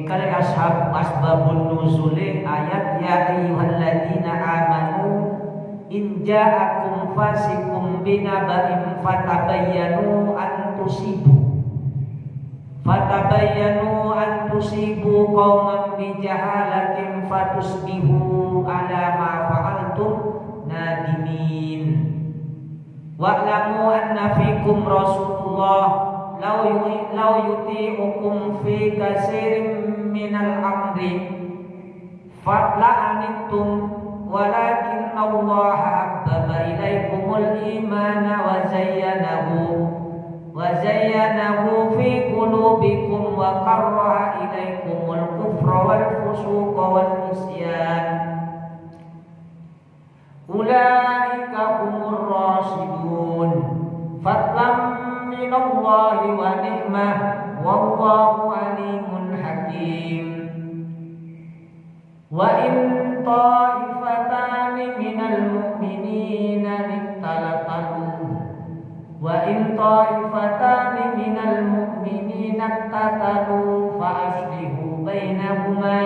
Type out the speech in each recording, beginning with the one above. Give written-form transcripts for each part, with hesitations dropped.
kali asbabun nuzuli ayat ya ayyuhalladzina amanu in ja'akum fasikum binaba'in fatabayyanu an tusibu qauman bijahalatin fatusbihu ala ma fa'altum nadimin. Wa'lamu anna fikum rasulullah law yuti'ukum fi katsirin minal amri fatla'anittum walakin Allah habbaba ilaikumul imana wa zayyanahu fi qulubikum wa karraha ilaikumul kufra wal fusuqa wal isyan ulaika humur rasyidun fadlan minallahi wa ni'mah wallahu alimun hakim. Wa in ta'ifatani minal mu'minina iktalatalu fa aslihu bainahuma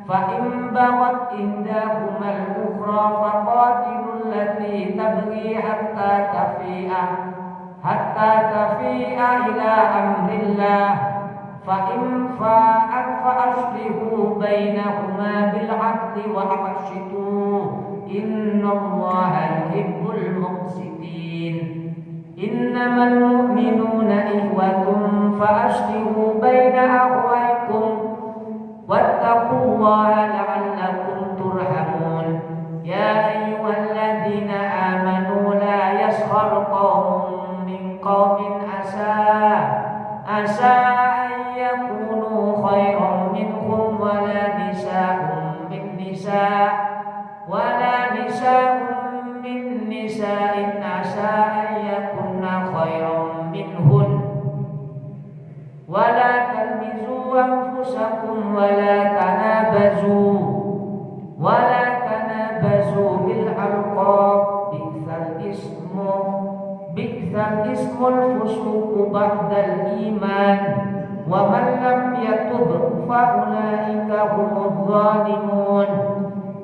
fa in baghat ihdahuma al-ukhra faqatilul lati tabghi hatta tafi'a ila amrillah fa in fa'at fa aslihu bainahuma bil 'adli wa aqsitu innallaha yuhibbul muqsitin. Innamal mu'minuna ikhwatun fa aslihu baina akhawaykum wattaqullaha la'allakum turhamun. Ya ayyuhalladzina amanu la yaskhar qaumun min qaumin asa an yakunu khairan minhum wala nisa'un min nisa'in asa an yakunna khairan minhun wala talmizu anfusakum wala tanabazu bil alqab bi'sal ismul fusuqu ba'dal iman wa man lam yatub fa ulaika humudz zalimun.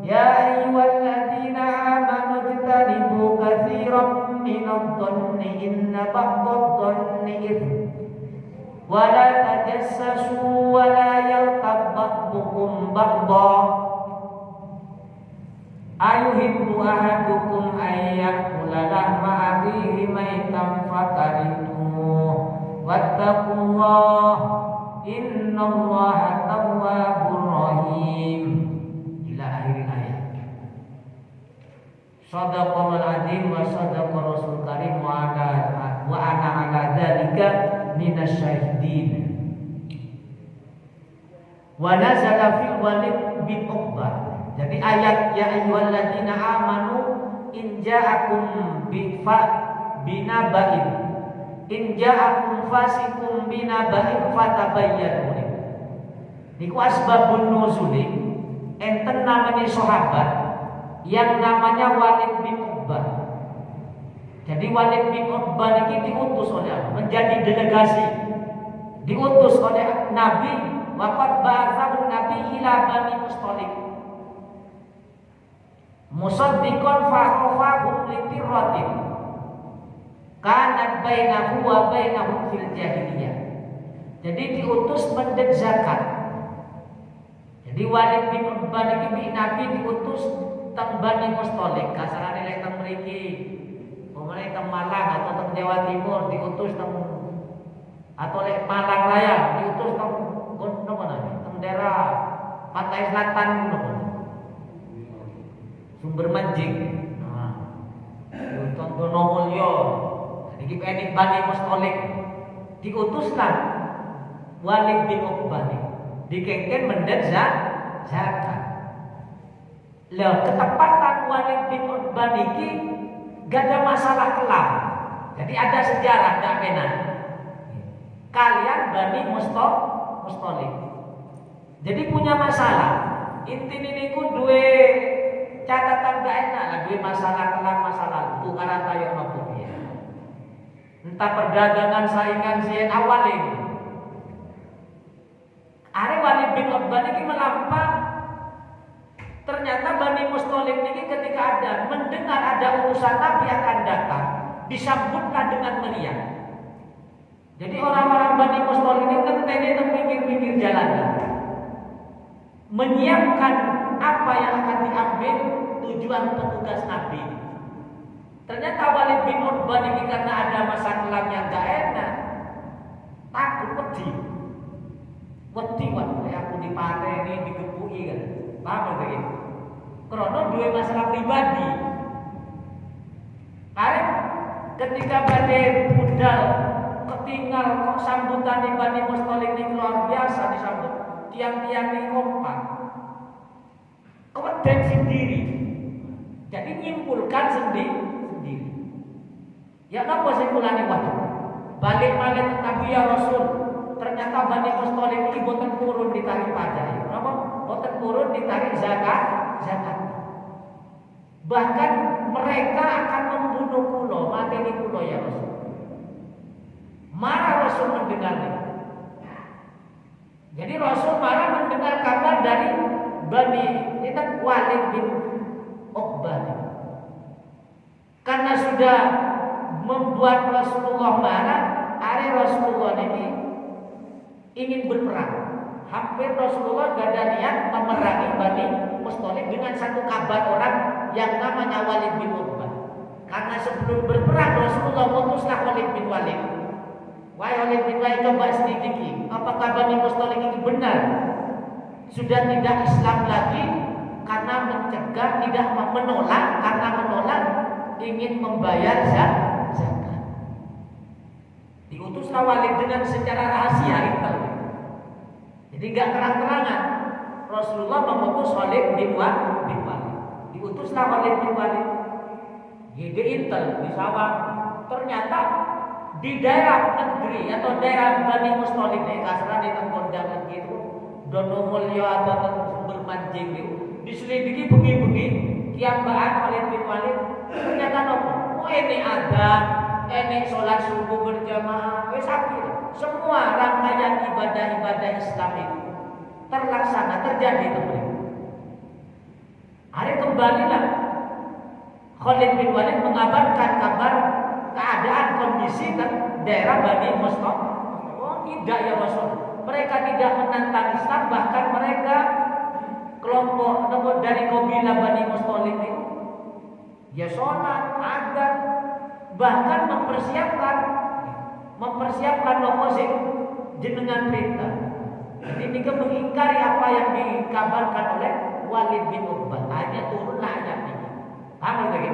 Ya ayyuhalladzina amanu ijtanibu katsiran minadh-dhanni inna ba'dadh-dhanni ithm wa la tajassasu wa la yaghtab ba'dukum ba'dha ayuhibbu ahadukum an ya'kula lahma akhihi maytan fakarihtumu wattaqullah innallaha tawwabur rahim. Ila akhir ayat. Shadaqallahul adzim wa shadaqa rasul karim wa ana ala dzalika minasyahidin. Wa nazala fil Walid bin Uqbah. Jadi ayat ya ayyuhalladzina amanu in ja'akum binaba'in in ja'akum fasikum binaba'in fatabayyanu. Niku asbabun nuzuli enten namanya sahabat yang namanya Walid bin Uqbah. Jadi Walid bin Uqbah ini diutus oleh Allah, menjadi delegasi, diutus oleh Nabi. Waqad ba'atsahu Nabi ila Bani Mustalik musaddiqan fa'afahum litirratin kanat bainahu wa bainahum fil jahiliyah. Jadi diutus mendet zakat. Jadi Walid bin Uqbah iki Nabi diutus teng Bani Mustalik, kasarane lek teng mriki umumane teng Malang atau teng Jawa Timur diutus teng atau lek Malang Raya diutus teng teng daerah pantai selatan Sumber Manjing. Contoh Nomulyo. Jadi penik Bani Mustalik diutuslah Walid bin Uqbah dikengken mendet zakat. Lah ketepatan Walid bin Uqbah niki gak ada masalah kelam. Jadi ada sejarah dak benar. Kalian Bani Mustalik. Jadi punya masalah. Intine niku duwe catatan gak enak lah, duwe masalah kelam masalah itu karena tayo nopo ya. Entah perdagangan saingan sien awalin. Are Walid bin Utbah niki melampah. Ternyata Bani Mustalik niki ketika ada mendengar ada utusan Nabi akan datang, disambutlah dengan meriah. Jadi orang-orang Bani Mustalik ini ngenteni mikir-mikir jalan, menyiapkan apa yang akan diambil tujuan petugas Nabi. Ternyata Walid bin Utbah ini karena ada masa kelam yang gak enak, takut wedi, aku dipateni, digepuki kan, paham gak ini? Karena dua masalah pribadi. Arep ketika badai budal ketinggal kok sambutan Bani Mustalik ini luar biasa disambut, tiang-tiang ini kompak, keweden sendiri, jadi nyimpulkan sendiri. Ya napa simpulannya waduh, balik-balik tetapi ya Rasul, ternyata Bani Mustalik ini boten purun ditarik pajak, kenapa? Boten purun ditarik zakat. Bahkan mereka akan membunuh kulo, mateni kulo ya Rasul. Marah Rasul mendengarnya. Jadi Rasul marah mendengar kabar dari Bani Walid bin Uqbah. Karena sudah membuat Rasulullah marah, Rasulullah ini ingin berperang. Hampir Rasulullah gak ada niat memerangi Bani Mustalik dengan satu kabar orang yang namanya Walid bin Uqbah. Karena sebelum berperang Rasulullah memutuslah Walid bin Walid. Wahai Walid bin Walid, coba selidiki apakah Bani Mustalik ini benar sudah tidak Islam lagi karena mencegah, tidak menolak, karena menolak ingin membayar zakat. Diutuslah Walid dengan secara rahasia intel. Jadi nggak terang-terangan. Rasulullah memutus Walid bin Walid. Diutuslah Walid bin Walid. Jadi intel di sawah. Ternyata di daerah negeri atau daerah Bani Mustalik ini kasarnya di tengkondang gitu, dono mulya atau sumber mancing itu diselidiki bengi-bengi kiambaan Walid bin Walid. Ternyata nopo, oh ini ada, ini sholat subuh berjamaah, wes akhir. Semua rangkaian ibadah-ibadah Islam itu terlaksana, terjadi teman. Hari kembalilah Khalid bin Walid mengabarkan kabar keadaan kondisi daerah Bani Mustalik. Oh tidak ya Rasul, mereka tidak menantang Islam, bahkan mereka kelompok dari kabilah Bani Mustalik itu ya sholat, adzan, bahkan mempersiapkan loposik jenengan perintah. Jadi ini mengingkari apa yang dikabarkan oleh Walid bin Uqbah. Hanya turunlah ayat ini. Paham lagi?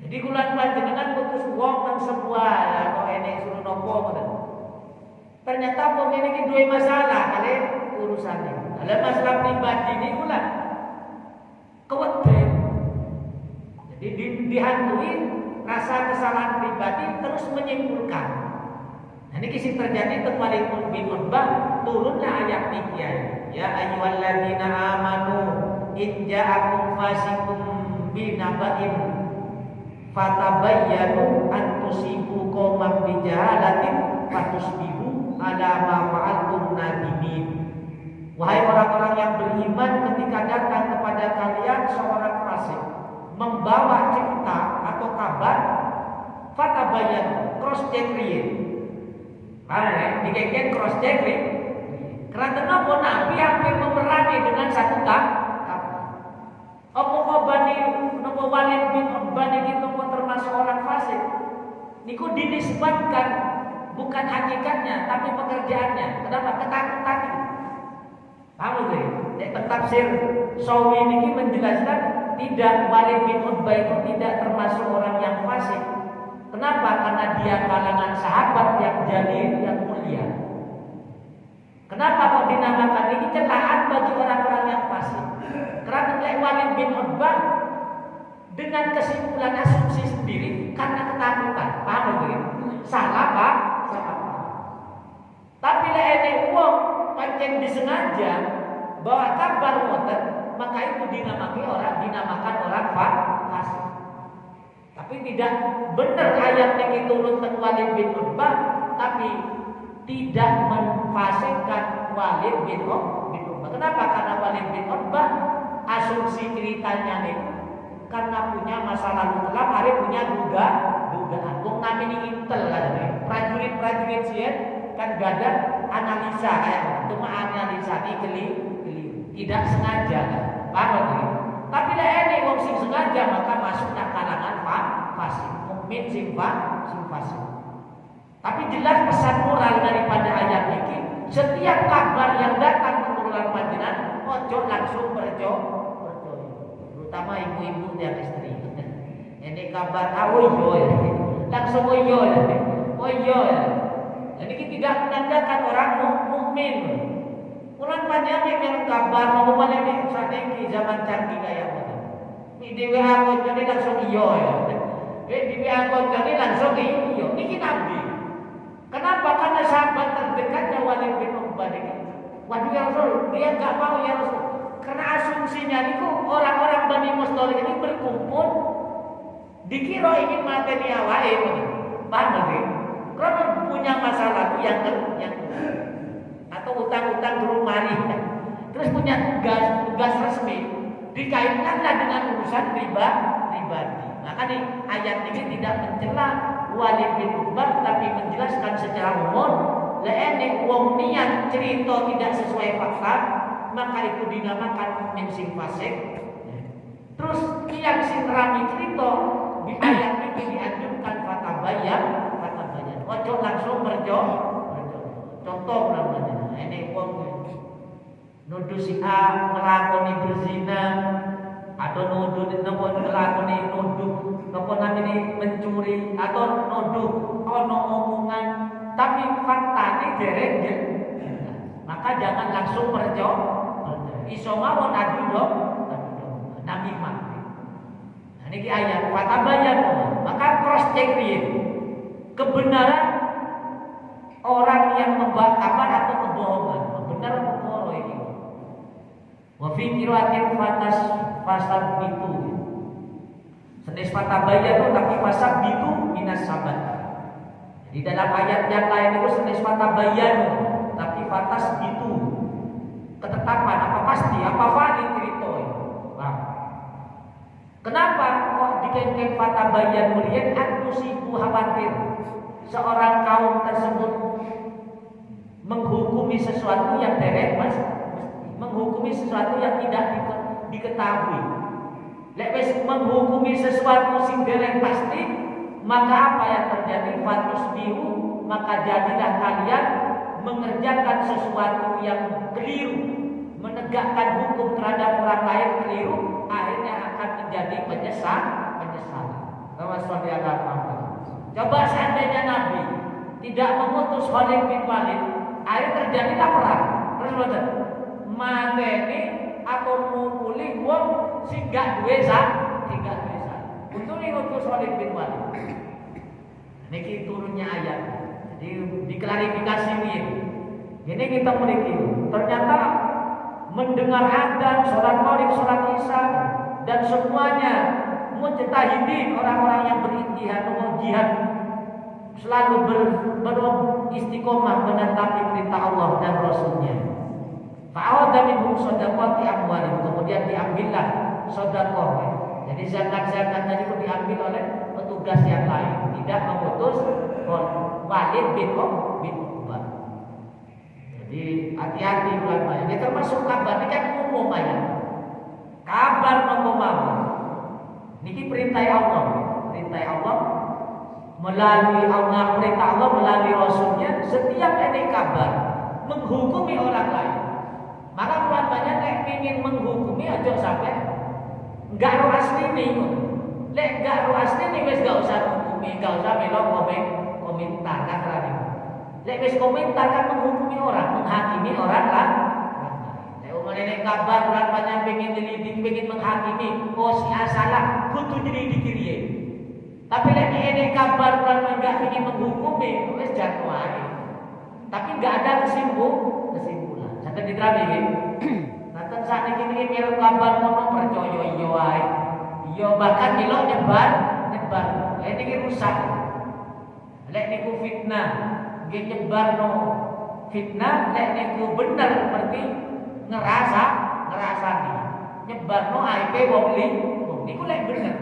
Jadi kulan panjenengan putus wong nang sebuah atau enek suruh nopo ngoten. Ternyata wong ini dua masalah kali urusannya. Dalam masalah pribadi ini kulan keweden. Jadi dihantui rasa kesalahan pribadi terus menyimpulkan. Nah, ini kisah terjadi Walid bin Uqbah, turunlah ayat tiga. Ya ayyuhalladzina amanu in ja'akum fasiqun binaba'in fatabayyanu an tusibu qauman bijahalatin fatusbihu ala ma fa'altum nadimin. Wahai orang-orang yang beriman, ketika datang kepada kalian seorang fasik membawa cerita atau kabar, fatabayyanu, cross check riyen. Paham dikeken cross check riyen. Karena kenapa Nabi hampir memerangi dengan satu kabar. Apa Bani Walid bin Uqbah niki termasuk orang fasik. Niku dinisbatkan bukan hakikatnya tapi pekerjaannya. Kenapa? Ketakutan. Paham nggih? Nek tafsir Sawi niki menjelaskan tidak, Walid bin Uqbah itu tidak termasuk orang yang fasik. Kenapa? Karena dia kalangan sahabat yang jalil, yang mulia. Kenapa kok dinamakan ini celaan bagi orang-orang yang fasik? Karena Walid bin Uqbah dengan kesimpulan asumsi sendiri karena ketakutan. Paham nggih? Salah Pak? Salah Pak. Tapi lek enek wong pancen disengaja bawa kabar ngoten, maka itu dinamakan orang fasik. Tapi tidak benar ayat yang turun teng Walid bin Uqbah, tapi tidak memfasikkan Walid bin Uqbah. Kenapa? Karena Walid bin Uqbah asumsi ceritanya nih karena punya masa lalu kelam, hari punya dugaan. Wong namanya intel kan, prajurit sih kan gak ada analisa kayak cuma analisa ini keliru, tidak sengaja kan, paham kan? Tapi lah ini wong sing sengaja maka masuk ke kalangan fasik, mukmin sing fasik. Tapi jelas pesan moral daripada ayat ini, setiap kabar yang datang menurut panjenengan ojo langsung percaya. Terutama ibu-ibu dan istri. Ini kabar yo ya. Langsung yo ya. Ya. Jadi kita tidak menandakan orang mukmin. Kurang panjang yang kabar mau balik di zaman canggih kayak gitu. Ini di WA aku jadi langsung yo ya. Di WA aku jadi langsung yo. Ini nabi. Kenapa? Karena sahabat terdekatnya Walid bin Uqbah ini. Waduh ya Rasul, dia enggak mau ya Rasul. Karena asumsinya itu orang-orang Bani Mustalik ini berkumpul dikira ingin mateni awake, paham nggih? Karena punya masalah yang atau utang-utang turun mari, terus punya tugas resmi dikaitkanlah dengan urusan pribadi. Maka nih ayat ini tidak mencela Walid bin Uqbah tapi menjelaskan secara umum, lene wong niat cerita tidak sesuai fakta maka itu dinamakan mukmin sing fasik. Terus yang sing rami cerita di ayat ini dianjurkan fatabayan. Ojo langsung berjo. Contoh namanya, ini wong nuduh si A ngelakoni berzina atau nuduh ngelakoni napa namanya mencuri atau nuduh ono omongan tapi faktane dereng maka jangan langsung percaya. Iso mawon adu dong namimah. Nah niki ayat fatabayan maka cross check kebenaran orang yang membawa kabar atau kebohongan, benar atau bohong ini. Wa fi qira'atin fasab itu. Senis fatabayan tapi fasab itu minas sabat. Di dalam ayat yang lain itu senis fatabayan tapi fatas itu ketetapan apa pasti apa valid cerita itu. Kenapa kok dikengkeng fatabayan mulian antusiku khawatir seorang kaum tersebut menghukumi sesuatu yang derek menghukumi sesuatu yang tidak diketahui. Lek wis menghukumi sesuatu sing derek pasti, maka apa yang terjadi? Fatusbihu, maka jadilah kalian mengerjakan sesuatu yang keliru, menegakkan hukum terhadap orang lain keliru, akhirnya akan menjadi penyesalan. Coba seandainya Nabi tidak mengutus Khalid bin Walid, akhirnya terjadilah perang. Terus betul, mateni atau mukuli wong sing gak duwe tidak bisa. Untuk mengutus Khalid bin Walid. Niki turunnya ayat. Jadi diklarifikasi ini. Ini kita memiliki. Ternyata mendengar adzan, sholat maghrib, sholat isya dan semuanya mujtahidin, orang-orang yang berintihan jihad selalu beristiqomah menetapi perintah Allah dan Rasulnya. Fa'awada minhum shadaqati amwalihim, kemudian diambillah sedekah. Jadi zakat-zakatnya itu diambil oleh petugas yang lain, tidak mengutus Walid bin Uqbah. Jadi hati-hati ulama. Ini termasuk kabar, ini kan umum aja. Kabar mengumumkan. Niki perintah Allah melalui Allah, perintah Allah melalui Rasulnya. Setiap ada kabar menghukumi orang lain, maka banyak yang ingin menghukumi aja sampai enggak roh asli nih. Lek enggak roh asli nih wes enggak usah menghukumi, enggak usah melok komentar kan tadi. Lek wes komentar kan menghukumi orang, menghakimi orang lah. Lek kabar orang banyak pengen nyelidik, pengen menghakimi, oh si A salah, kudu nyelidik dia. Tapi lek ini kabar orang enggak ingin menghukumi, wes jatuh aja. Tapi enggak ada kesimpulan. Sampai diterami kan? Nanti saat ini nyeru kabar mau percaya iya bahkan nyeluh nyebar. Ini rusak. Lek niku fitnah, nggih nyebar no fitnah lek niku bener berarti ngerasani nyebarno aib wong niku lek bener.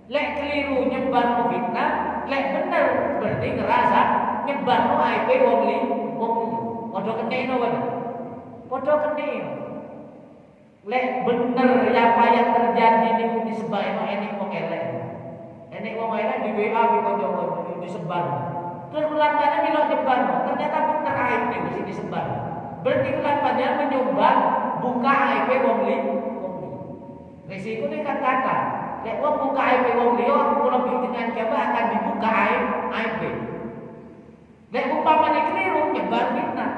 Lek keliru nyebarno fitnah, lek bener berarti nyebarno aib wong padha kenekno wae. Padha kenekno. Lek bener apa yang terjadi niku disebabno enek wong elek. Enek wong elek di WA ki kanca-kanca disebar. Terus ulangannya milo nyebar, ternyata bener aib niku sing disebar. Berarti ulangannya menyumbang buka aib wong Risiko ini kata-kata. Lek wong buka aib wong liya, kula dengan coba akan dibuka aib. Lek umpamane keliru nyebar fitnah.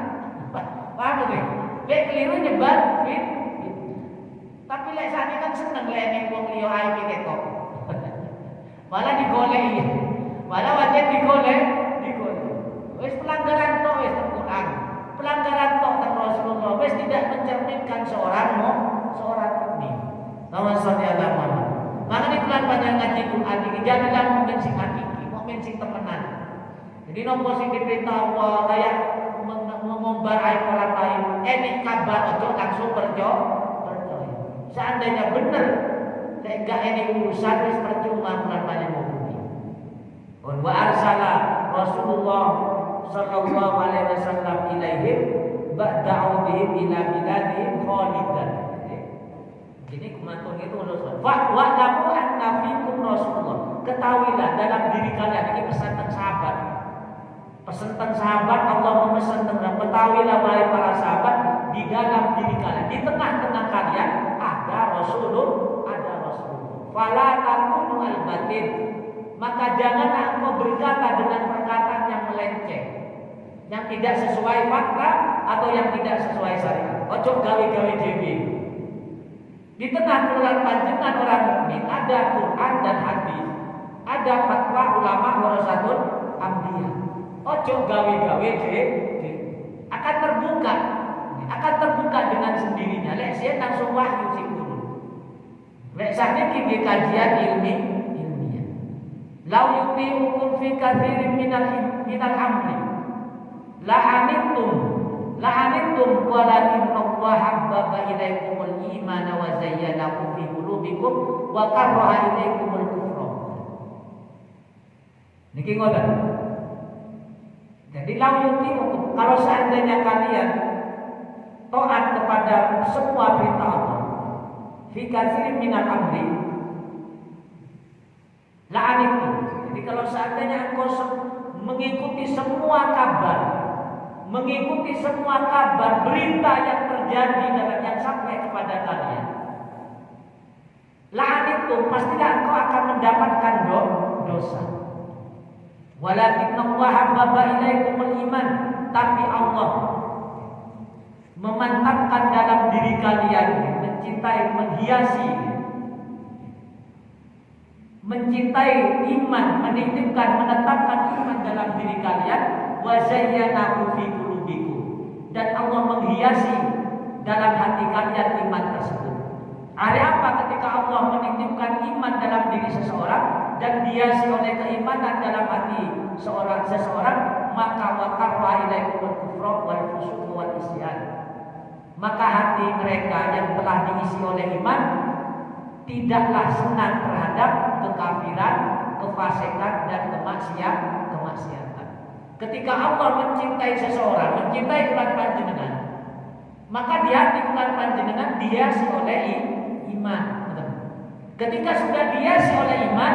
Paham nggih? Lek keliru nyebar fitnah. Tapi lek sakniki kan seneng lek ning wong liya aib ketok. Malah digoleki. Malah wajib digolek. Wis pelanggaran tok wis Al-Qur'an. Pelanggaran tok teng Rasulullah wis tidak mencerminkan seorang mukmin. Namun sallallahu alaihi. Maka di bulan panjang ngaji Quran iki jadilah mukmin sing hakiki, mukmin sing temenan. Jadi nopo sing diperintah Allah kayak mengumbar aib orang lain, ini kabar ojo langsung percaya. Seandainya benar, sehingga ini urusan wis percuma bulan panjang mukmin. Wa arsala Rasulullah sallallahu alaihi wasallam ilaihim ba'da'u bihim ila biladihim khalidan. Jadi kemantun itu Rasulullah. Wa'lamu anna fikum Rasulullah. Ketahuilah dalam diri kalian, ini pesan tentang sahabat. Pesan tentang sahabat Allah memesan tentang ketahuilah wahai para sahabat di dalam diri kalian, di tengah-tengah kalian ada Rasulullah. Fala takunu al-batin. Maka janganlah engkau berkata dengan perkataan yang melenceng, yang tidak sesuai fakta atau yang tidak sesuai syariat. Ojo gawe-gawe dhewe. Di tengah keluar panjenengan orang mukmin ada Quran dan hadis, ada fatwa ulama warasatul anbiya. Ojo gawe-gawe dhewe. Akan terbuka dengan sendirinya. Lek sih langsung wahyu sing turun. Lek sakniki nggih kajian ilmiah. Lau yuti'ukum fi katsirin minal amri la'anittum walakin Allah habbaba ilaikumul imana wa zayyanahu fi qulubikum wa karraha ilaikumul kufra. Niki ngoten. Jadi lau yuti'ukum, kalau seandainya kalian taat kepada semua perintah Allah fi katsirin minal amri la'anittum. Jadi kalau seandainya engkau mengikuti semua kabar, berita yang terjadi dan yang sampai kepada kalian, la'anittum, pastilah engkau akan mendapatkan dosa. Walakinna Allah habbaba ilaikumul iman, tapi Allah memantapkan dalam diri kalian, mencintai iman, menitipkan, menetapkan iman dalam diri kalian, wa zayyanahu fi qulubikum, dan Allah menghiasi dalam hati kalian iman tersebut. Ada apa ketika Allah menitipkan iman dalam diri seseorang dan dihiasi oleh keimanan dalam hati seseorang, maka wa karra ilaikumul kufra wal fusuq wal isyan. Maka hati mereka yang telah diisi oleh iman tidaklah senang terhadap kekafiran, kefasikan dan kemaksiatan. Ketika Allah mencintai seseorang, mencintai umat panjenengan, maka di hati umat panjenengan dihiasi oleh iman. Ketika sudah dihiasi oleh iman,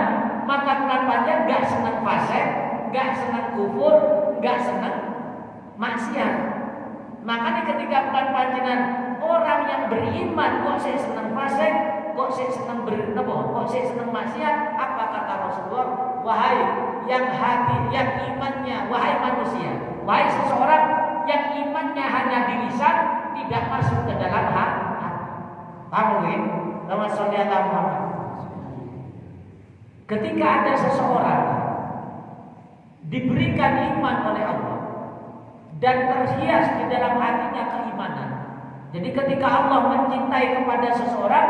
maka umat panjenengan gak senang fasik, gak senang kufur, gak senang maksiat. Makanya ketika umat panjenengan orang yang beriman kok saya senang fasik, kok saya senang kok saya senang maksiat, apa kata Rasulullah? Wahai yang imannya, wahai manusia, wahai seseorang yang imannya hanya di lisan, tidak masuk ke dalam hati. Paham ya? Nama sallallahu Muhammad. Ketika ada seseorang diberikan iman oleh Allah dan terhias di dalam hatinya keimanan. Jadi ketika Allah mencintai kepada seseorang,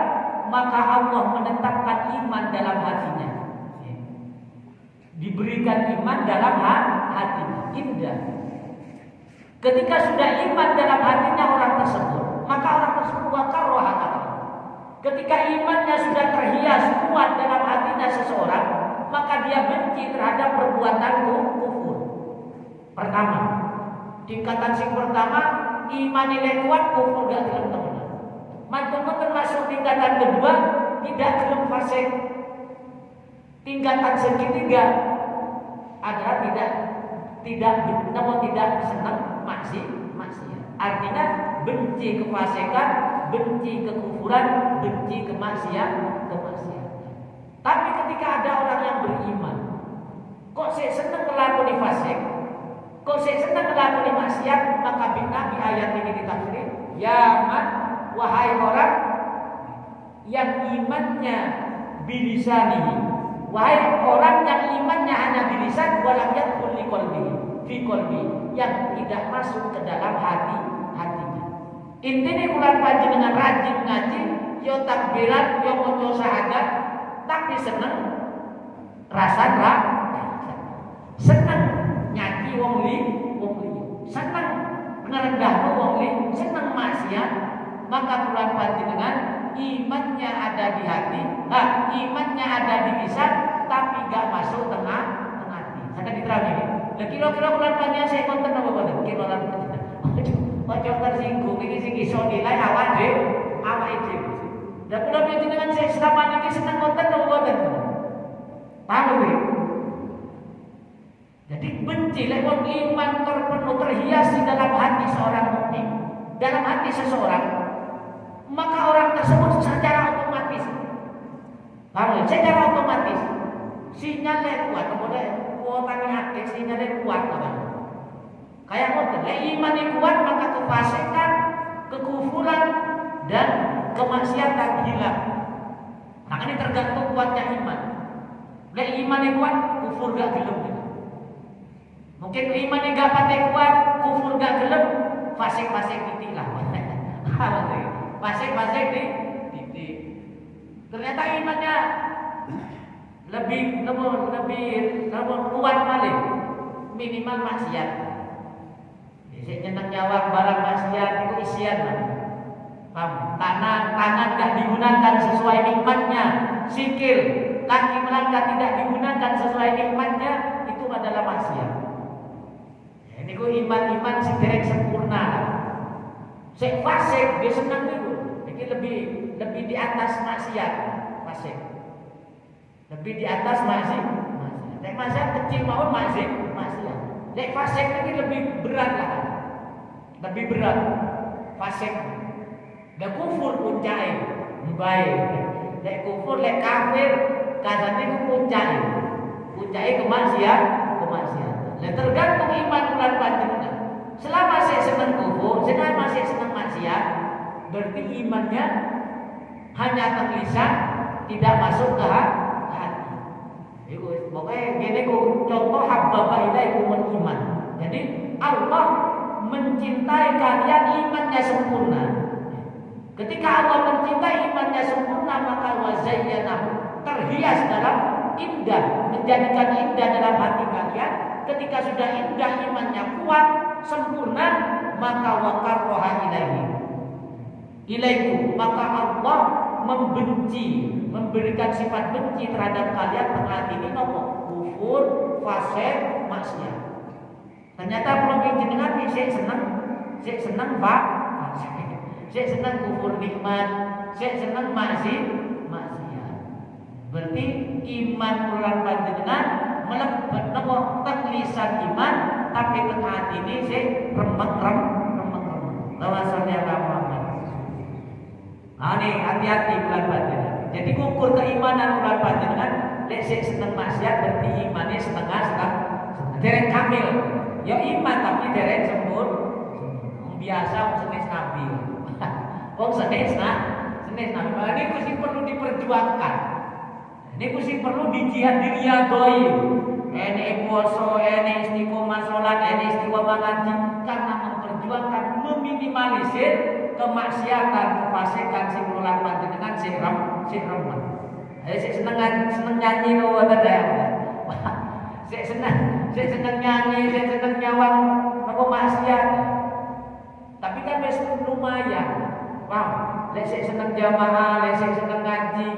maka Allah menetapkan iman dalam hatinya. Diberikan iman dalam hati. Indah. Ketika sudah iman dalam hatinya orang tersebut, maka orang tersebut wakar rohaka. Ketika imannya sudah terhias kuat dalam hatinya seseorang, maka dia benci terhadap perbuatan kufur. Pertama, tingkatan sing pertama, iman nilai kuat, kufur gak gelem temenan. Mantul termasuk tingkatan kedua, tidak gelem fasik. Tingkatan ketiga adalah tidak senang maksiat. Artinya benci kefasikan, benci kekufuran, benci kemaksiatan. Tapi ketika ada orang yang beriman, kok saya senang ngelakoni fasik, kok saya senang ngelakoni maksiat, maka Nabi ayat ini ditafsir, ya man, wahai orang yang imannya bilisanihi, wahai orang yang imannya hanya bilisan, walam yadkhul fi qalbi, yang tidak masuk ke dalam hatinya. Intinya bulan panjenengan rajin ngaji, yo takbiran, yo maca syahadat, tapi seneng rasa seneng nyaji wong li, seneng ngerendahno wong li, seneng maksiat, maka bulan panjenengan imannya ada di hati, imannya ada di lisan, tapi gak masuk tengah hati. Sangat diterang ini. Lah kira-kira bulan panjenengan saya konten apa boten? Kira-kira ojo tersinggung iki sing iso nilai awake dhewe. Lah kula panjenengan saya selama niki seneng konten apa boten? Paham iki? Jadi benci lek wong iman terpenuh terhias di dalam hati seorang mukmin, dalam hati seseorang, maka orang tersebut secara otomatis, secara otomatis sinyalnya kuat, kemudian kuotanya aktif, sinyalnya kuat, kayak ngoten. Lek iman yang kuat, maka kefasikan, kekufuran dan kemaksiatan hilang. Maka ini tergantung kuatnya iman. Lek iman yang kuat, kufur gak gelem. Mungkin iman yang gak pati kuat, kufur gak gelem, fasik-fasik titik lah. Fasik-fasik di titik. Ternyata imannya lebih kuat paling minimal maksiat. Saya nyenang nyawang barang maksiat itu isian lah. Tangan gak digunakan sesuai nikmatnya, sikil kaki melangkah tidak digunakan sesuai nikmatnya, itu adalah maksiat. Ini ku iman sederek sempurna. Sek fasik dia senang itu. Ini lebih di atas maksiat, fasik. Lebih di atas maksiat. Nek maksiat kecil mau maksiat. Nek fasik ini lebih berat lah. Lebih berat. Fasik. Dan kufur puncai, baik. Nek kufur, nek kafir, katanya itu puncai kemaksiatan. Dan tergantung iman bulan panjenengan. Selama saya senang kufur, selama saya senang maksiat, berarti imannya hanya terlisan, tidak masuk ke hati. Pokoknya gini contoh habbaba ilaikumul iman. Jadi Allah mencintai kalian imannya sempurna. Ketika Allah mencintai imannya sempurna, maka wazayyanahu, terhias dalam indah, menjadikan indah dalam hati kalian. Ketika sudah indah imannya kuat, sempurna, maka wakarroha ilaikum, maka Allah memberikan sifat benci terhadap kalian tengah ini nopo kufur, fasik, maksiat. Ternyata belum jenengan saya senang pak, saya senang kufur nikmat, saya senang maksiat. Berarti iman bulan panjenengan melebet nopo lisan iman, tapi tengah hati ini saya remek. Lawasannya Muhammad. Nah nih hati-hati bulan panjenengan. Jadi ukur keimanan bulan panjenengan, lek saya seneng maksiat berarti imannya setengah. Derek kamil. Ya iman tapi derek sempurna. Biasa senes nabi. Senes nabi. Malah ini mesti perlu diperjuangkan. Ini mesti perlu dijihad diriyadoi. Ini puasa, ini istiqomah sholat, ini istiqomah ngaji, karena memperjuangkan meminimalisir kemaksiatan, kefasikan sing nular panjenengan sing remen. Saya seneng nyanyi loh ada. Saya seneng nyanyi, saya seneng nyawang nopo maksiat. Tapi kan wis lumayan. Wow, lek seneng jamaah, lek seneng ngaji,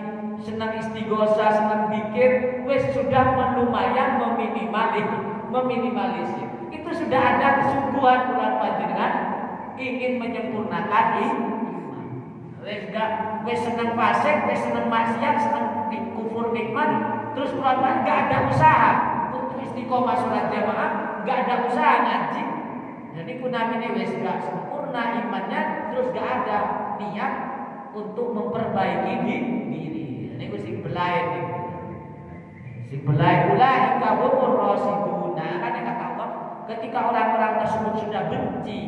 seneng istighosah, seneng zikir, wis sudah lumayan meminimalisir. Itu sudah ada kesungguhan bulan panjenengan ingin menyempurnakan iman. Wis seneng fasik, wis seneng maksiat, seneng kufur nikmat, terus bulan panjenengan enggak ada usaha untuk istiqomah salat jamaah, enggak ada usaha ngaji. Jadi kunamine wis enggak sempurna imannya, terus enggak ada niat untuk memperbaiki diri. Ini sing belai nih. Sing belai ulai kahumur rasiduna. Kan yang kata Allah, ketika orang-orang tersebut sudah benci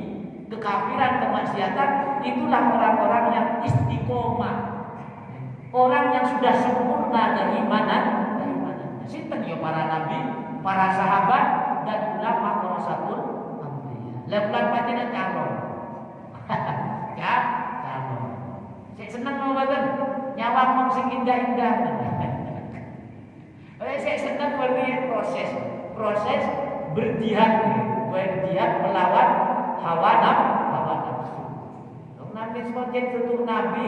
kekafiran, kemaksiatan, itulah orang-orang yang istiqomah. Orang yang sudah sempurna keimanan. Sinten ya para nabi, para sahabat dan ulama warasatul anbiya. Lebulan panjenengan calon. Ya, calon. Saya senang mboten nyawang mong sing indah-indah. Saya senang berlihat proses berjihad melawan hawa nafsu. Nabi sebagai tutup nabi,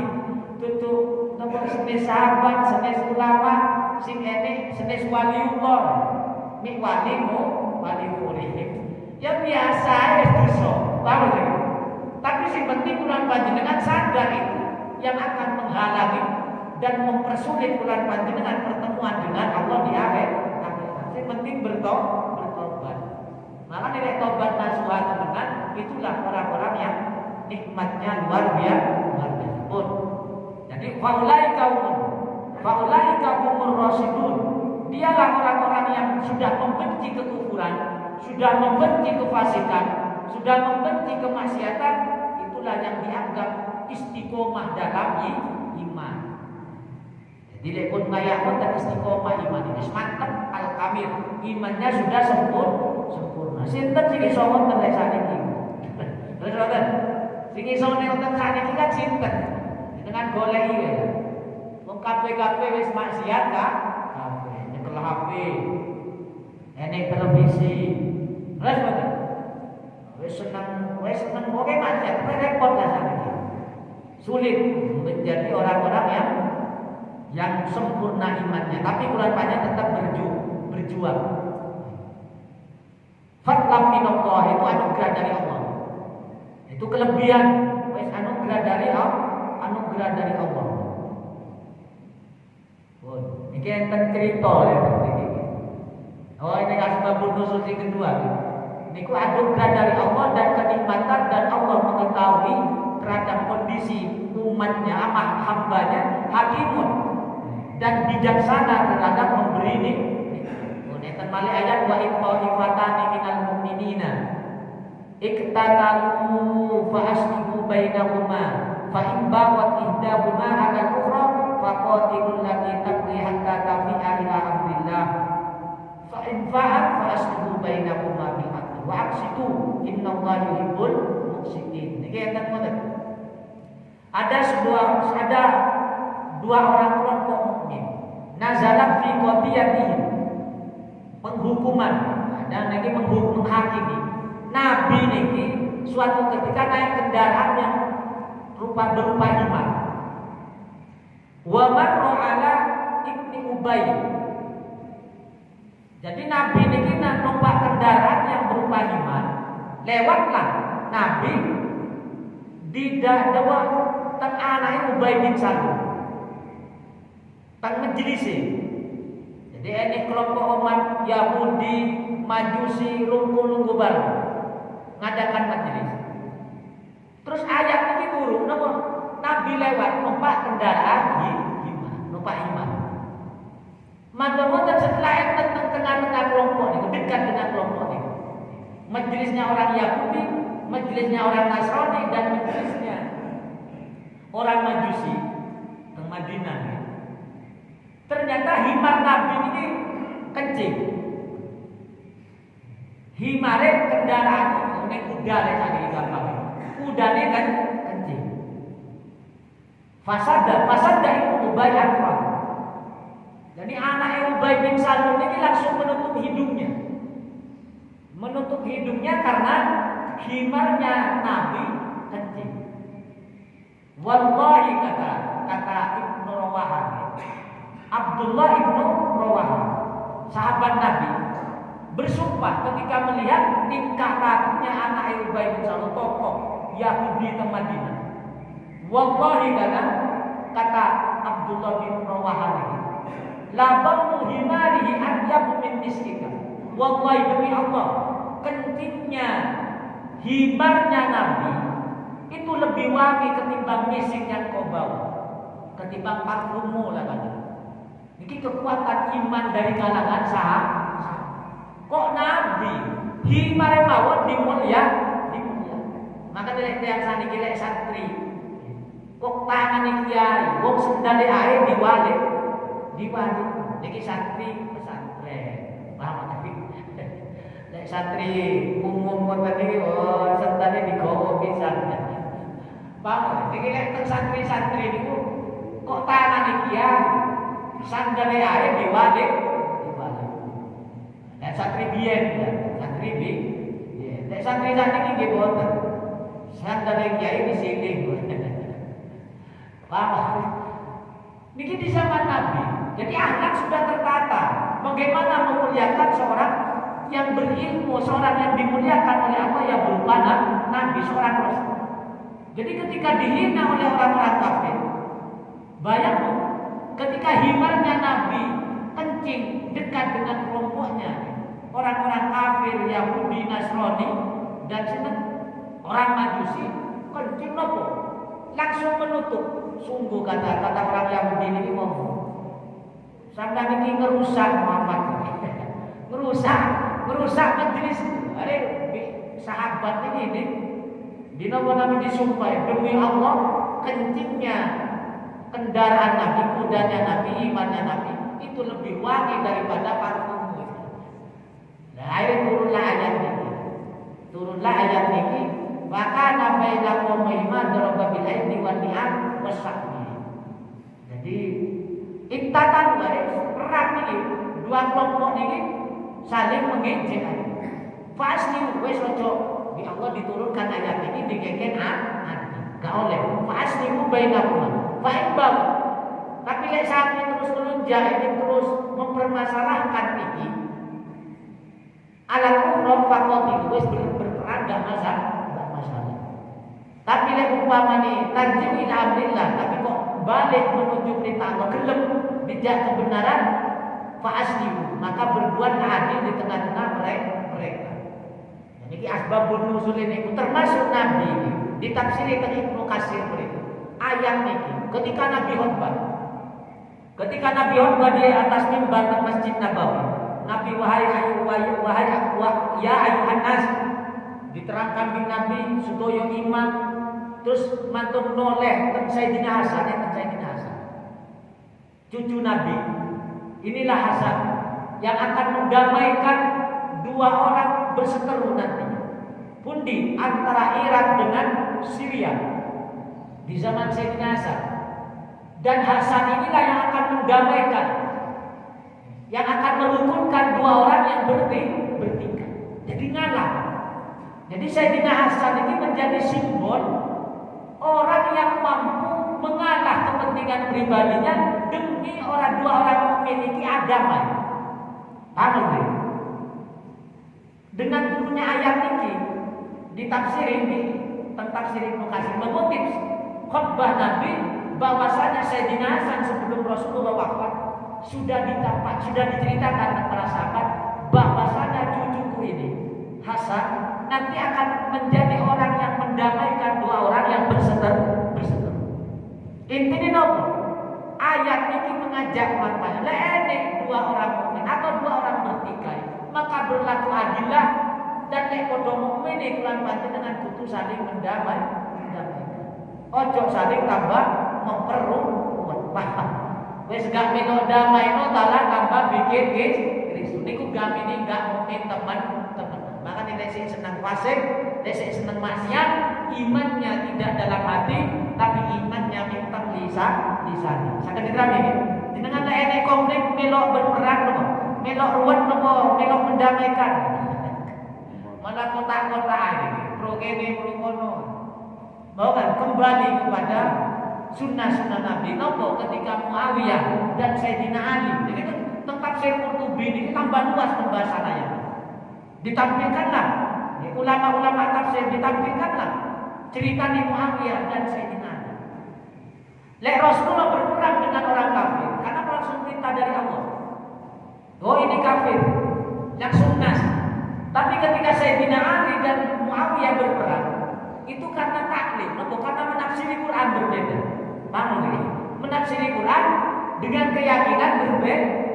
tutup nomor senes sahabat, senes ulama, sing ene senes waliullah, mik wali urip. Ya biasa wis dosa, paham ya? Tapi sing penting bulan panjenengan sadar itu yang akan menghalangi dan mempersulit bulan panjenengan pertemuan dengan Allah di akhir. Sing penting bertobat. Maka nilai tobat nasuha teman, itulah orang-orang yang nikmatnya luar biasa pun. Jadi faulai kaumur rasidun. Dialah orang-orang yang sudah membenci kekufuran, sudah membenci kefasikan, sudah membenci kemaksiatan. Itulah yang dianggap istiqomah dalam iman. Jadi lekun ngayak dan istiqomah iman ini mantap al-kamil, imannya sudah sempurna. Sinten sing iso wonten lek saniki. Terus wonten sing iso wonten saniki kan sinten? Dengan goleki ya. Wong kabeh wis maksiat kan? Kabeh nyekel HP. Enek televisi. Terus wonten. Wis seneng oke maksiat, repot lah saniki. Sulit menjadi orang-orang yang sempurna imannya, tapi keluarganya tetap berjuang. Fatlam minallah itu anugerah dari Allah. Itu kelebihan wis anugerah dari Allah. Oh, ini enten cerita ya ini. Oh, ini asbabun nuzul yang kedua. Ini ku anugerah dari Allah dan kenikmatan, dan Allah mengetahui terhadap kondisi umatnya, hambanya, hakimun dan bijaksana terhadap memberi ini. Neten malih ayat wa iqta'ifatani minal mu'minina iqtatalu fa aslihu bainahuma fa in bawat ihdahuma 'ala al-ukhra fa qatilul lati tabghi hatta tafi'a ila amrillah fa in fa'at fa aslihu bainahuma bil 'adli wa aqsitu innallaha yuhibbul muqsitin. Niki enten ngoten. Ada dua orang kelompok mukmin. Nazalat fi qadiyatihim, penghukuman. Ada lagi menghakimi. Nabi niki suatu ketika naik kendaraan yang berupa himar. Wa marra ala Ibni Ubay. Jadi Nabi niki numpak kendaraan yang berupa himar. Lewatlah Nabi di dawa teng anake Ubay bin Salul. Teng majelis. Jadi ini kelompok umat Yahudi, Majusi, lunggu baru ngadakan majelis. Terus ayat ini turun, Nabi lewat numpak kendaraan numpak iman. Maka setelah itu tengah-tengah kelompok ini, dekat dengan kelompok ini, majelisnya orang Yahudi, majelisnya orang Nasrani, dan majelisnya orang Majusi ke Madinah. Ternyata himar Nabi ini kencing. Himare kendaraan ini kuda lagi gampang. Kudane kan kencing. Fasada itu Ubay Anfa. Jadi anak Ubay bin Salul ini langsung menutup hidungnya. Menutup hidungnya karena himarnya Nabi kencing. Wallahi kata Ibnu Rawahah, Abdullah Ibnu Rawahah, sahabat Nabi, bersumpah ketika melihat tingkah lakunya anak Ubay bin Salul, tokoh Yahudi di Madinah. Wallahi kata Abdullah bin Rawahah ini, labamu himarihi adyabu min miskika. Wallahi demi Allah, kencingnya himarnya Nabi itu lebih wangi ketimbang misik yang kau bawa, ketimbang parfummu lah kan. Ini kekuatan iman dari kalangan sahabat. Kok Nabi himar mawon dimulia. Maka dilek yang saniki lek santri. Kok tangan kiai, wong sendale ae diwalik. Niki santri pesantren. Paham tapi lek santri umum ngoten niki oh sendale digowo pisan. Paham? Niki lek teng santri-santri niku kok tangan kiai, sandale ae diwalik. Lek santri biyen, santri biyen. Lek santri sakniki nggih boten. Sandale kiai disilih. Paham? Niki di zaman Nabi. Jadi akhlak sudah tertata. Bagaimana memuliakan seorang yang berilmu, seorang yang dimuliakan oleh Allah yang berupa Nabi, seorang Rasul. Jadi ketika dihina oleh orang-orang kafir, bayangkan ketika himarnya Nabi kencing dekat dengan kelompoknya orang-orang kafir, Yahudi, Nasrani, dan orang Majusi, kencing nopo langsung menutup. Sungguh kata orang Yahudi ini ngomong, sampai ini ngerusak Muhammad, ngerusak majelis. Ada sahabat ini di nopo Nabi disumpah demi Allah kencingnya kendaraan Nabi, kudanya Nabi, imannya Nabi itu lebih wangi daripada parfum. Nah, akhirnya turunlah ayat ini. Maka nabaina qaumihima daraba bil aidi wan ni'am wasaqmi. Jadi iktatan perang ini dua kelompok ini saling mengejek. Pasti wis ojo di Allah diturunkan ayat ini digegen hati. Gak oleh. Pasti bainakum. Fa'ibab. Tapi lek sampe terus melunjak ini terus mempermasalahkan ini. Ala kufra faqati wis berperang gak masalah. Tapi lek umpama ni tarjih ila amrillah, tapi kok balik menuju perintah Allah, gelem bijak kebenaran, fa aslimu, maka berbuat adil di tengah-tengah mereka. Dan ini asbabun nuzul ini termasuk Nabi ini ditafsiri teng Ibnu Katsir mereka. Ayat ini ketika Nabi khutbah di atas mimbar di Masjid Nabawi, Nabi wahai ya ayuhan nas, diterangkan di Nabi sudoyo iman. Terus mantun noleh Sayyidina Hasan, cucu Nabi. Inilah Hasan yang akan mendamaikan dua orang berseteru nantinya. Pundi antara Irak dengan Syria di zaman Sayyidina Hasan. Dan Hasan inilah yang akan mendamaikan, yang akan merukunkan dua orang yang bertikai. Jadi ngalah. Jadi Sayyidina Hasan ini menjadi simbol orang yang mampu mengalah kepentingan pribadinya demi dua orang memiliki agama. Paham? Dengan turunnya ayat ini ditafsiri tentang tafsir Ibnu Katsir mengutip khutbah Nabi bahwasanya Sayyidina Hasan sebelum Rasulullah wafat sudah diceritakan kepada sahabat bahwasanya cucuku ini Hasan nanti akan menjadi orang yang mendamaikan dua orang yang berseteru. Intinya nopo? Ayat ini mengajak maknanya lek dua orang mukmin atau dua orang bertikai, maka berlaku adillah dan lek padha mukmin lan panjenengan kudu saling mendamaikan. Ojo saling tambah memperuat. Wis gak melo damaino talah tambah bikin krisis. Niku gamine gak mukmin teman-teman. Maka nek sing senang fasik, nek sing senang maksiat, imannya tidak dalam hati, tapi imannya minta lisan. Saged diterami nggih. Jenengan lek enek konflik melok berperang nopo? Melok ruwet nopo? Melok mendamaikan. Malah kota-kota iki. pro kene pro kono. Mau kan kembali kepada sunnah-sunnah Nabi. Nopo ketika Muawiyah dan Sayyidina Ali. Jadi itu tempat Syekh Qurtubi ini tambah luas pembahasannya. Ditampilkanlah ulama-ulama tafsir, ditampilkanlah cerita Muawiyah dan Sayyidina Ali. Lek Rasulullah berperang dengan orang kafir karena langsung perintah dari Allah. Oh ini kafir, langsung nas. Tapi ketika Sayyidina Ali dan Muawiyah berperang, itu karena taklif, karena menafsiri Quran berbeda. Paham ini? Menafsiri Quran dengan keyakinan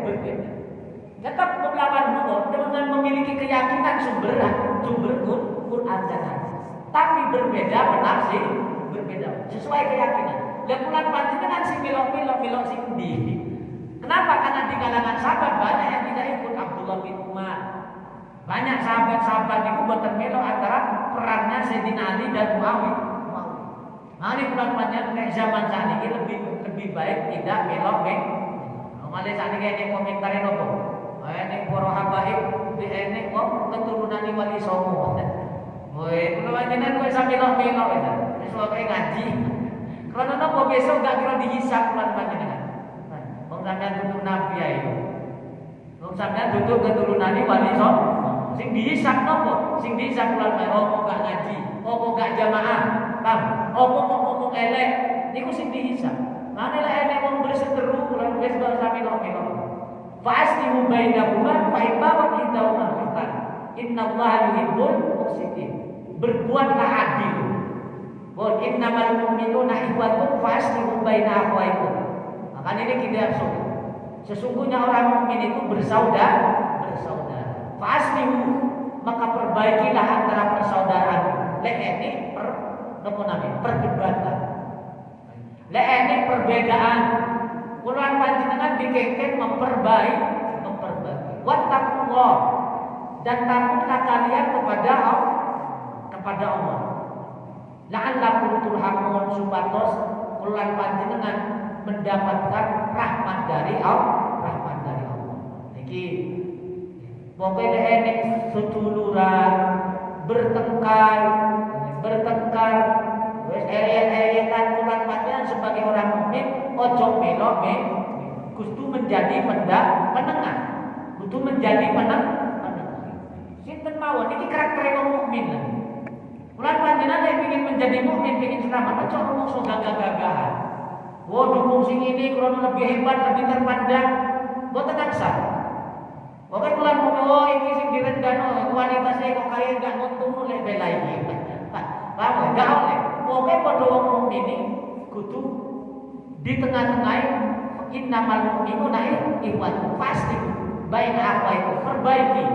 berbeda. Tetap melawan Allah dengan memiliki keyakinan sumber Quran dan hadis. Tapi berbeda menafsir, berbeda sesuai keyakinan. Dan bulan panjenengan si milok si di. Kenapa? Karena di kalangan sahabat banyak yang tidak ikut Abdullah bin Umar. Banyak sahabat-sahabat itu boten melo antara perangnya Sayyidina Ali dan Muawiyah. Nah, ini bulan panjenengan zaman saat ini lebih baik tidak melo. Malah saat ini ada komentarin apa? Ini para habaib di ini keturunan Wali Songo. Woi, kalau panjenengan kowe sampe melo itu. Wis wae ngaji. Kalau nopo besok gak kira dihisab bulan panjenengan. Wong sampeyan tutur nabi ae. Wong sampeyan tutur keturunan Wali Songo. Sing dihisab nopo? Sing dihisab bulan opo gak ngaji, opo gak jamaah, paham? Opo ngomong elek, niku sing dihisab. Mane lek enek wong berseteru bulan wis gak sampe melo. Fa'aslihu bainahuma fa ibawat idahuma fitan. Innallaha yuhibbul muqsitin. Berbuatlah adil. Wa innamal mu'minuna ikhwatun fa'aslihu baina akhwaikum. Maka ini kita harus. Sesungguhnya orang mukmin itu bersaudara. Fa'aslihu, maka perbaikilah antara persaudaraan. Lek ini perdebatan. Lek ini perbedaan. Kulan panjenengan dikengken memperbaiki. Wattaqullah, dan takutlah kalian kepada Allah. La'allakum turhamun, supados kulan panjenengan mendapatkan rahmat dari Allah. Niki pokoknya enek seduluran bertengkar, wis eyen-eyenan kulan panjenengan sebagai orang mukmin ojo melo kudu menjadi penengah. Kudu menjadi penengah. Sinten mawon iki karakter wong mukmin. Kulan panjenengan yang ingin menjadi mukmin, ingin selamat, ojo ngomong so gagah-gagahan. Wo dukung sing ini krono lebih hebat, lebih terpandang. Boten aksa. Pokoknya kulan mau iki sing direndano kualitasnya kok kaya gak nguntung oleh bela iki. Paham gak oleh. Pokoknya padha wong mukmin iki kudu di tengah-tengah innamal mu'minuna ikhwatun pasti baina akhwaikum, perbaiki,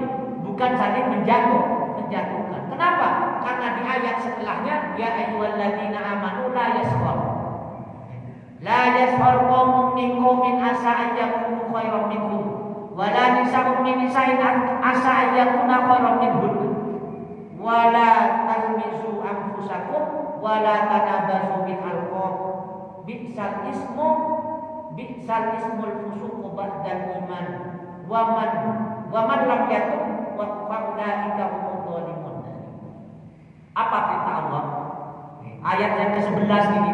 bukan saling menjatuhkan. Kenapa? Karena di ayat setelahnya ya ayyuhalladzina amanu la yaskhar qaumun min qaumin asa an yakunu khairan minhum wala nisa'un min nisa'in asa ayyakuna khairan minhum wala talmizu anfusakum wala tanabazu bil alqab bi'sal ismul fusuq ba'dal iman wa man lam yatub wa faulaika humudz zalimun. Apa perintah Allah? Ayat yang ke-11 ini.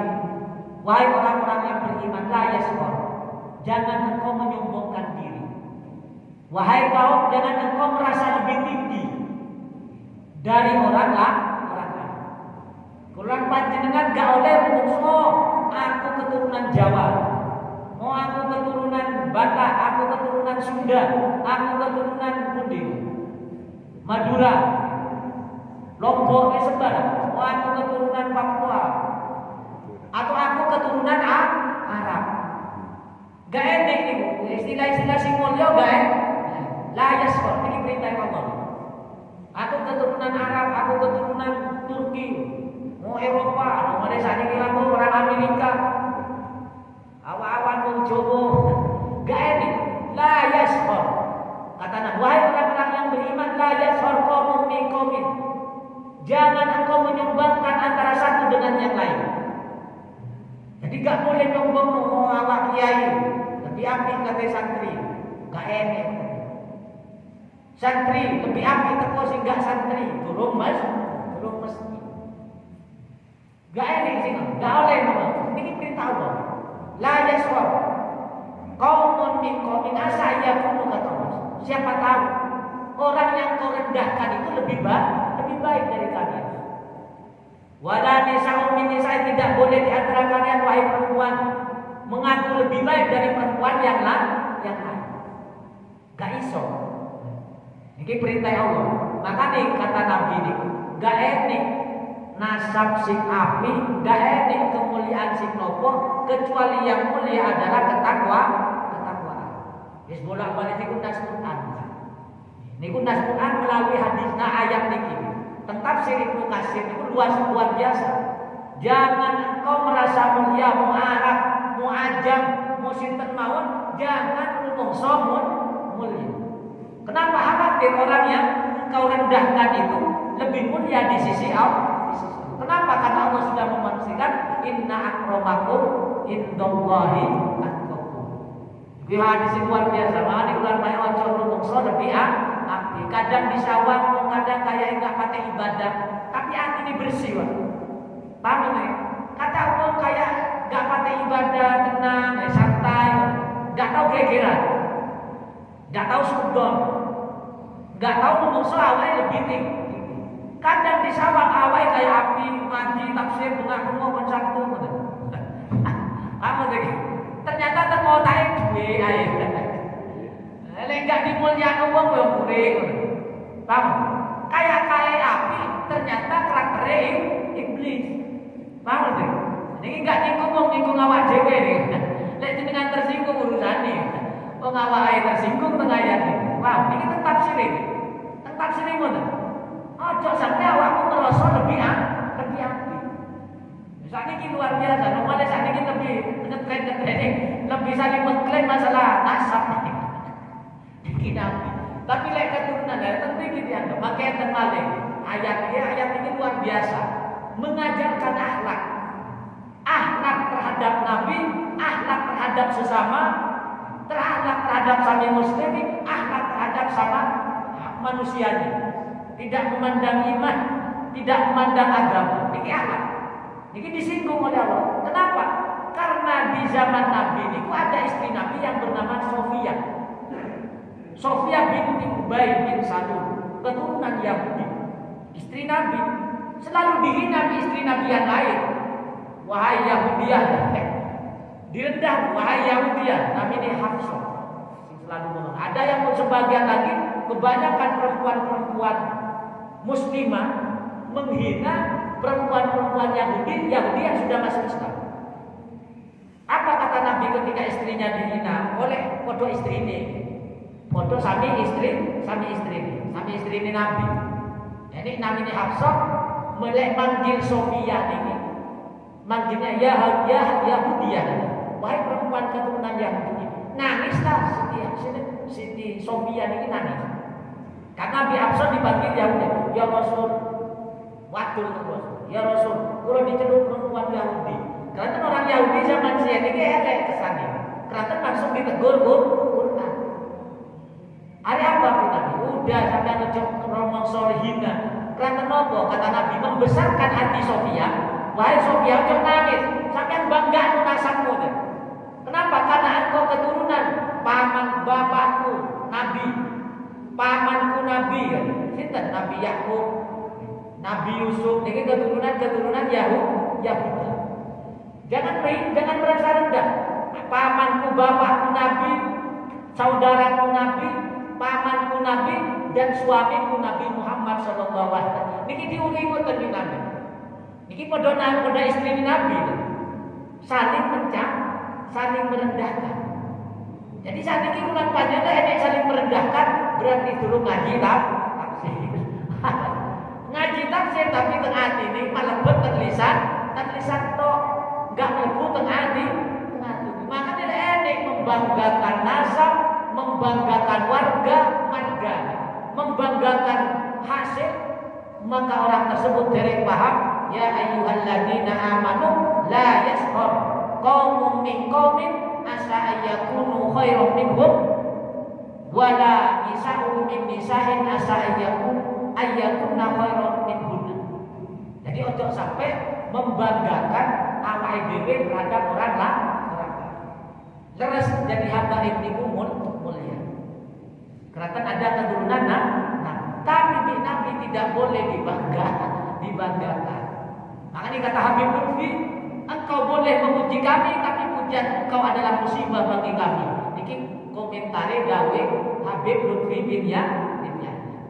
Wahai orang-orang yang beriman, la yaskhar, jangan engkau menyombongkan diri. Wahai kaum, jangan engkau merasa lebih tinggi dari orang lain. Kulan panjenengan gak oleh ngomong, aku keturunan Jawa, mau aku keturunan Batak, aku keturunan Sunda, aku keturunan Pundi, Madura, Lombok, Sebar, mau aku keturunan Papua, atau aku keturunan Arab. Gak enak ini, istilah-istilah sing mulya gak enak. La yaskhar, ini perintah Allah. Aku keturunan Arab, aku keturunan Turki, mau Eropa, mau saat ini aku orang Amerika. Awan-awan mau Jawa. Gak enak. La yaskhar. Kata Nabi, wahai orang-orang yang beriman, la yaskhar qaumun min qaumin. Jangan engkau menyumbangkan antara satu dengan yang lain. Jadi gak boleh nyombong mau awak kiai, lebih apik kata santri, gak enak. Santri lebih apik teko sing gak santri, durung mas mesti. Gak enak sih, gak oleh ngomong. Ini perintah Allah. La yasrob. Kaumun min qaumin asa yakunu kata Allah. Siapa tahu orang yang kau rendahkan itu lebih baik dari kalian. Wala nisa'un min nisa'i, tidak boleh di antara kalian wahai perempuan mengaku lebih baik dari perempuan yang lain. Gak iso. Ini perintah Allah. Maka nih kata Nabi ini, gak enak nasab sing api, gak enak kemuliaan sing nopo, kecuali yang mulia adalah ketakwaan. Wis bolak-balik niku nas Quran. Niku nas Quran melalui hadisna ayat niki. Tafsir Ibnu Katsir itu luar biasa. Jangan engkau merasa mulia, mau Arab, mau Ajam, mau sinten mawon, jangan rumangsa mulia. Kenapa? Khawatir orang yang engkau rendahkan itu lebih mulia di sisi Allah. Kenapa? Karena Allah sudah memastikan inna akramakum indallahi atqakum. Iki hadis luar biasa. Mane ular bae ojo rumangsa lebih api. Kadang disawang, kadang kayak enggak pakai ibadah, tapi hati ini bersih, Pak. Paham ya? Kata Allah kayak enggak pakai ibadah, tenang, santai, enggak tahu gegeran, enggak tahu sudon, enggak tahu rumangsa awake lebih tinggi. Kadang disawang awake kayak api, mandi tafsir bunga-bunga kon Sabtu ngoten. Apa lagi? Ternyata teko tae duwe ae. Lek enggak dimulyakno wong yo murid. Paham? Kayak api, ternyata karaktere iblis. Paham lagi? Niki enggak nyinggung awak dhewe niki. Lek jenengan tersinggung urusane. Wong awake tersinggung teng ayat iki. Paham? Niki tetap sire. Tetap sire ngoten. Ojo sampai awakmu ngerasa lebih api. Misalnya ini luar biasa, normalnya saat ini lebih ngetren, lebih saling mengklaim masalah nasab ini. Tapi lek keturunan ya tentu ini dianggap. Makanya termalih ayat ini luar biasa, mengajarkan akhlak terhadap Nabi, akhlak terhadap sesama, terhadap sami muslimin, akhlak terhadap sama manusianya. Tidak memandang iman, tidak memandang agama. Ini akhlak. Ini disinggung oleh Allah. Kenapa? Karena di zaman Nabi ini ada istri Nabi yang bernama Sofia. Sofia binti Ubay bin Salul, keturunan Yahudi. Istri Nabi selalu dihina istri Nabi yang lain. Wahai Yahudiyah, direndah wahai Yahudiyah. Nabi ini Hafsah. Selalu ngomong. Ada yang sebagian lagi, kebanyakan perempuan-perempuan muslimah menghina perempuan-perempuan Yahudi yang sudah masuk Islam. Apa kata Nabi ketika istrinya dihina oleh podo istri ini? Podo sami istri ini Nabi. Jadi Nabi ini Hafsah melek manggil Sofia ini, manggilnya Yahudiyah. Wahai perempuan keturunan Yahudi, nangislah Siti Sofia ini nangis. Karena Nabi Hafsah dipanggil Yahudi, ya Rasul, wadul terus. Ya Rasul, kalau diceluk perempuan Yahudi, karena orang Yahudi zaman siang ini elek kesannya. Karena langsung ditegur Quran. Ada apa Nabi? Udah sampai ngecek ngomong soal hina. Karena nopo kata Nabi membesarkan hati Sofia. Wahai Sofia, jangan nangis. Sampai bangga nasabmu. Kenapa? Karena engkau keturunan paman bapakku Nabi, pamanku Nabi. Sinten Nabi Yakub, Nabi Yusuf, ini keturunan Yahudi. Jangan merasa rendah. Pamanku, bapakku Nabi, saudaraku Nabi, pamanku Nabi, dan suamiku Nabi Muhammad sallallahu alaihi wasallam. Niki diuringi ngoten iki Nabi. Niki padha istri Nabi. Saling merendahkan. Jadi saat ini ulang panjang enek saling merendahkan, berarti dulu ngaji tafsir. Ngaji tafsir tapi tengah hati ini malah bertulisan tok enggak mlebu tengah hati. Makanya enek membanggakan nasab, membanggakan warga, membanggakan hasil, maka orang tersebut derek paham. Ya ayyuhalladzina amanu la yaskhar qaumun min qaumin asa ayyakunu khairum minhum wala nisa'un min nisa'in asa ayyakunna khairum minhum. Jadi ojo sampai membanggakan awake dhewe terhadap orang lain. Leres jadi hamba ibniku mulia. Karena ada keturunan tapi Nabi tidak boleh dibanggakan. Makanya kata Habib Lutfi, engkau boleh memuji kami, tapi pujian engkau adalah musibah bagi kami. Ini komentari gawe Habib Lutfi bin Yahya.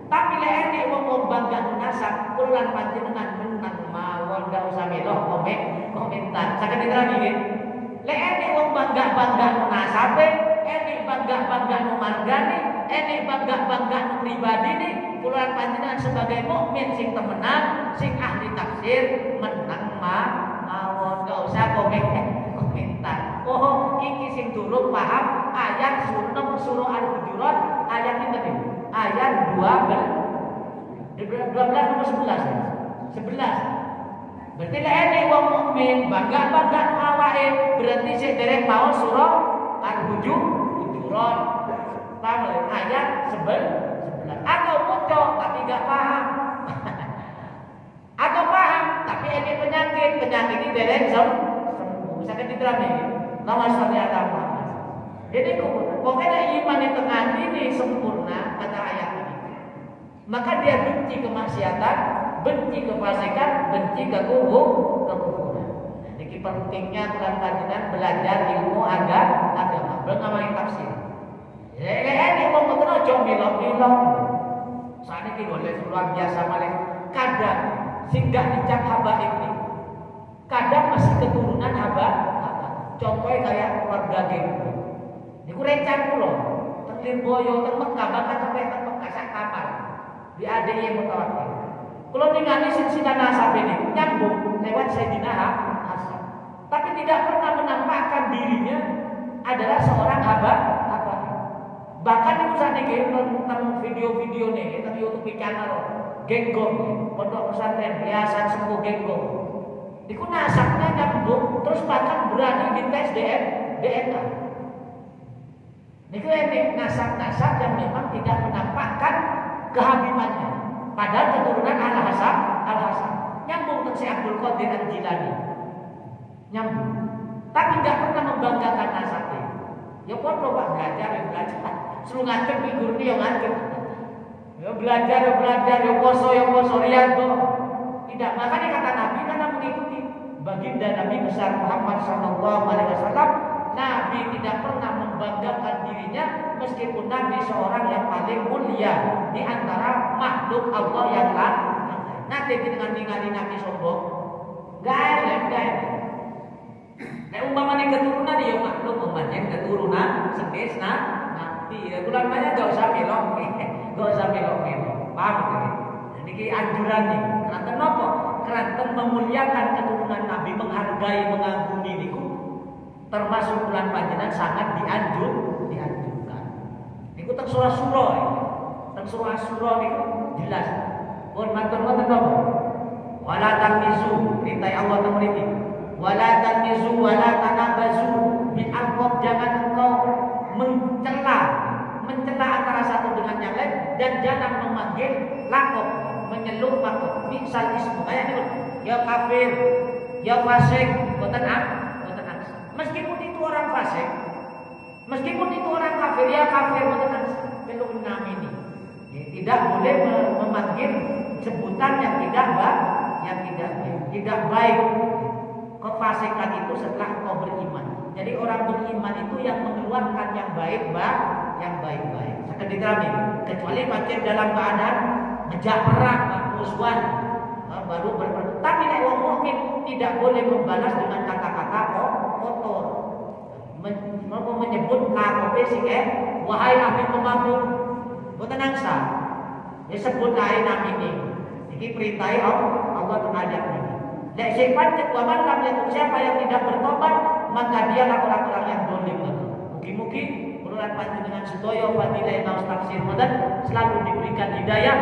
Tapi lek wong bangga nasab, kulan panjenengan menang mawon gak usah meloh komentar. Saged diterani nggih. Lek wong bangga nasabe, bangga margane, bangga pribadi nih, kulan panjenengan sebagai mukmin sing temenan, sing ahli tafsir menang mawon gak usah komentar. Oh, iki sing durung paham ayat surah Al-Hujurat ayat ini tadi. Ayat 12 nomor 11. Berarti lek wong mukmin bangga awake, berarti sik dereng mau surah Al-Hujurat. Paham ayat 11. Atau muncul tapi enggak paham. Atau paham tapi ini penyakit ini dereng sembuh. Bisa diterangkan ini. Nama syariat Muhammad. Jadi pokoknya iman itu ini sempurna kata ayat ini. Maka dia benci kemaksiatan, benci kefasikan, benci kekufuran. Jadi pentingnya Quran panjenengan belajar ilmu agama, mengamali tafsir. Ini wong mboten aja milok-milok. Sakniki boleh luar biasa malih. Kadang singgah dicap haba ini. Kadang masih keturunan haba. Contohnya kayak keluarga Genggo. Niku rencang kula, teng Lirboyo, teng Mekah, bahkan sampai teng Mekah sak kapal. Di ADI Mutawatir. Kula ningali silsilah nasab ini nyambung lewat Sayyidina Hasan. Tapi tidak pernah menampakkan dirinya adalah seorang haba. Bahkan niku sakniki teng video-video nih, teng YouTube channel Genggo, pondok pesantren Yayasan Sepuh Genggo. Niku nasabnya nyambung, terus bahkan berani dites DNA. Niku ini nasab-nasab yang memang tidak menampakkan kehabibannya. Padahal keturunan Al-Hasan nyambung ke Syekh Abdul Qadir Al-Jilani. Nyambung. Tapi nggak pernah membanggakan nasabnya. Ya podo Pak belajar. Suruh ngadeg figur ini yang ngadeg. Ya belajar, ya poso, lihat kok. Tidak, makanya kata Nabi karena mengikuti baginda Nabi besar Muhammad SAW. Nabi tidak pernah membanggakan dirinya meskipun Nabi seorang yang paling mulia di antara makhluk Allah yang lain. Nanti dengan ningali Nabi sombong, gak ada. Nek umpamane keturunan ya makhluk umpamane keturunan sedes nanti ya bulan banyak gak usah melok. Paham ya? Niki anjuran nih. Keranten napa? Keranten memuliakan keturunan Nabi, menghargai, mengagumi niku termasuk bulan panjenengan sangat dianjurkan. Niku teng surah-surah iki. Teng surah-surah niku jelas. Pun matur wonten napa? Wala tamizu, perintah Allah teng mriki. Wala tamizu wala tanabazu bil alqab, jangan engkau mencela antara satu dengan yang lain dan jangan memanggil lakop, menyeluruh lakop. Misal ismu kayak niku, ya kafir, ya fasik, boten meskipun itu orang fasik, meskipun itu orang kafir, ya kafir, boten perlu nama ini. Tidak boleh memanggil sebutan yang tidak baik. Kefasikan itu setelah kau beriman. Jadi orang beriman itu yang mengeluarkan yang baik-baik. Sakit diterami. Kecuali macam dalam keadaan ngejak perang, musuhan, baru berperang. Tapi orang mukmin tidak boleh membalas dengan kata-kata kotor. Menyebut lakope sing wahai ahli pemabuk, boten angsa. Ya sebut ae nami ini. Iki perintahe Allah terhadap ini. Lek sifat waman lam yatub, siapa yang tidak bertobat maka dialah orang-orang yang dolim. Mugi-mugi kuluran panjenengan sedaya fadilah naos tafsir moden selalu diberikan hidayah,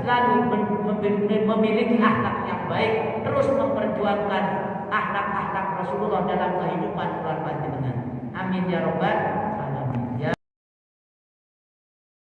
selalu memiliki akhlak yang baik, terus memperjuangkan akhlak-akhlak Rasulullah dalam kehidupan kuluran panjenengan. Amin ya rabbal